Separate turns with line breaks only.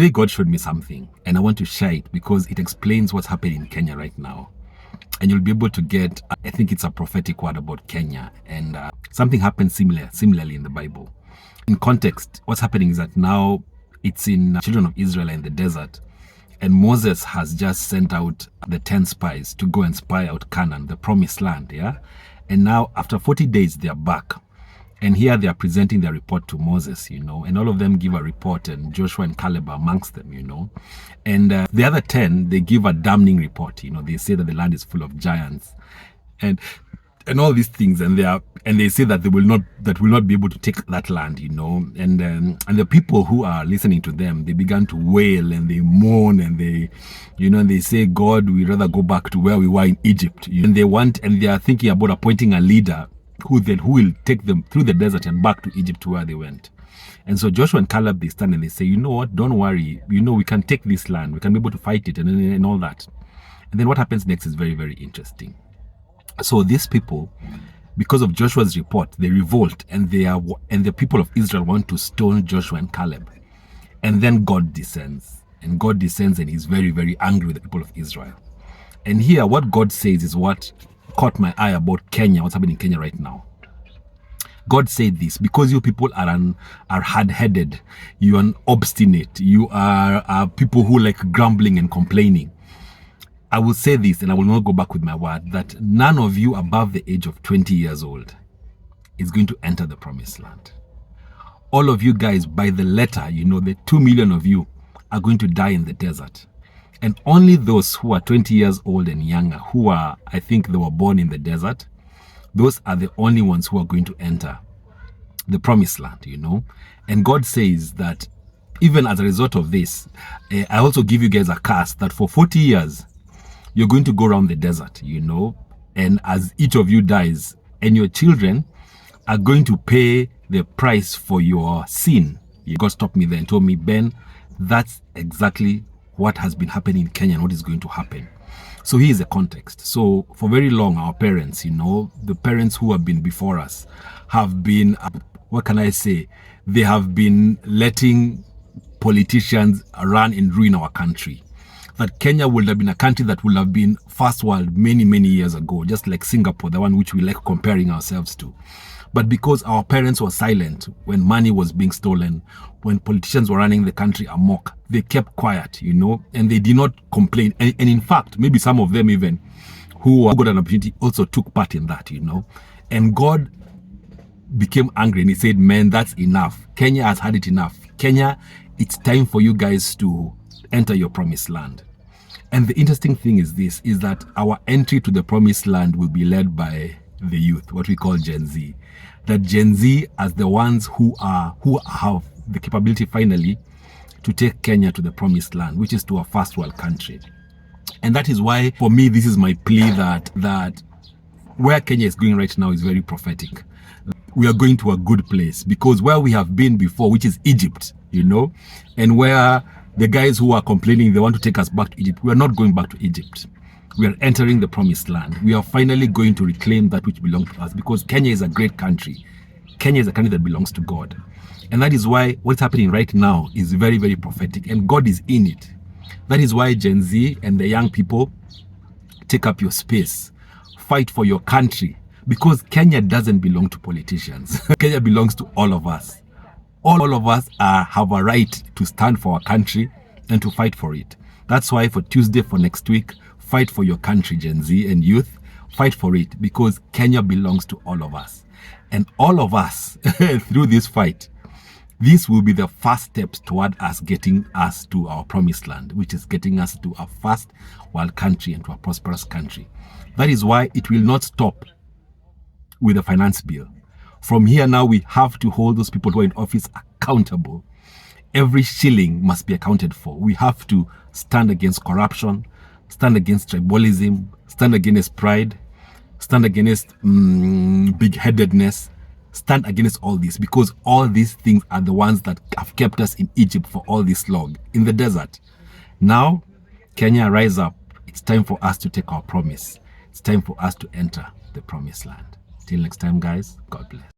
today God showed me something, and I want to share it because it explains what's happening in Kenya right now. And you'll be able to get, I think it's a prophetic word about Kenya, and something happened similarly in the Bible. In context, what's happening is that now it's in children of Israel in the desert, and Moses has just sent out the 10 spies to go and spy out Canaan, the promised land, yeah? And now after 40 days, they are back. And here they are presenting their report to Moses, you know, and all of them give a report, and Joshua and Caleb are amongst them, you know. And the other 10, they give a damning report, you know. They say that the land is full of giants and all these things, and they say that they will not be able to take that land, you know. And the people who are listening to them, they began to wail and they mourn, and they, you know, and they say, God, we'd rather go back to where we were in Egypt. And they are thinking about appointing a leader who will take them through the desert and back to Egypt, to where they went. And so Joshua and Caleb, they stand and they say, you know what, don't worry, you know, we can take this land, we can be able to fight it, and all that. And then what happens next is very, very interesting. So these people, because of Joshua's report, they revolt, and the people of Israel want to stone Joshua and Caleb. And then God descends, and he's very, very angry with the people of Israel. And here, what God says is what caught my eye about Kenya, what's happening in Kenya right now. God said this: because you people are hard-headed, you are obstinate, you are people who like grumbling and complaining. I will say this, and I will not go back with my word, that none of you above the age of 20 years old is going to enter the promised land. All of you guys, by the letter, you know, the 2 million of you are going to die in the desert. And only those who are 20 years old and younger, who are, I think they were born in the desert, those are the only ones who are going to enter the promised land, you know. And God says that even as a result of this, I also give you guys a curse that for 40 years, you're going to go around the desert, you know. And as each of you dies, and your children are going to pay the price for your sin. God stopped me there and told me, Ben, that's exactly what has been happening in Kenya and what is going to happen. So here's the context. So for very long, our parents, you know, the parents who have been before us have been, what can I say? They have been letting politicians run and ruin our country. That Kenya would have been a country that would have been first world many, many years ago, just like Singapore, the one which we like comparing ourselves to. But because our parents were silent when money was being stolen, when politicians were running the country amok, they kept quiet, you know, and they did not complain. And in fact, maybe some of them even who got an opportunity also took part in that, you know. And God became angry and he said, man, that's enough. Kenya has had it enough. Kenya, it's time for you guys to enter your promised land. And the interesting thing is this, is that our entry to the promised land will be led by the youth, what we call Gen Z. That Gen Z as the ones who have the capability finally to take Kenya to the promised land, which is to a first world country. And that is why, for me, this is my plea that where Kenya is going right now is very prophetic. We are going to a good place, because where we have been before, which is Egypt, you know, and where the guys who are complaining they want to take us back to Egypt, we are not going back to Egypt. We are entering the promised land. We are finally going to reclaim that which belongs to us, because Kenya is a great country. Kenya is a country that belongs to God. And that is why what's happening right now is very, very prophetic, and God is in it. That is why Gen Z and the young people, take up your space, fight for your country, because Kenya doesn't belong to politicians. Kenya belongs to all of us. All of us have a right to stand for our country and to fight for it. That's why for Tuesday, for next week, fight for your country, Gen Z and youth. Fight for it, because Kenya belongs to all of us. And all of us, through this fight, this will be the first steps toward us getting us to our promised land, which is getting us to a first world country and to a prosperous country. That is why it will not stop with the finance bill. From here now, we have to hold those people who are in office accountable. Every shilling must be accounted for. We have to stand against corruption, stand against tribalism, stand against pride, stand against big-headedness, stand against all this, because all these things are the ones that have kept us in Egypt for all this long, in the desert. Now, Kenya, rise up. It's time for us to take our promise. It's time for us to enter the promised land. Till next time, guys, God bless.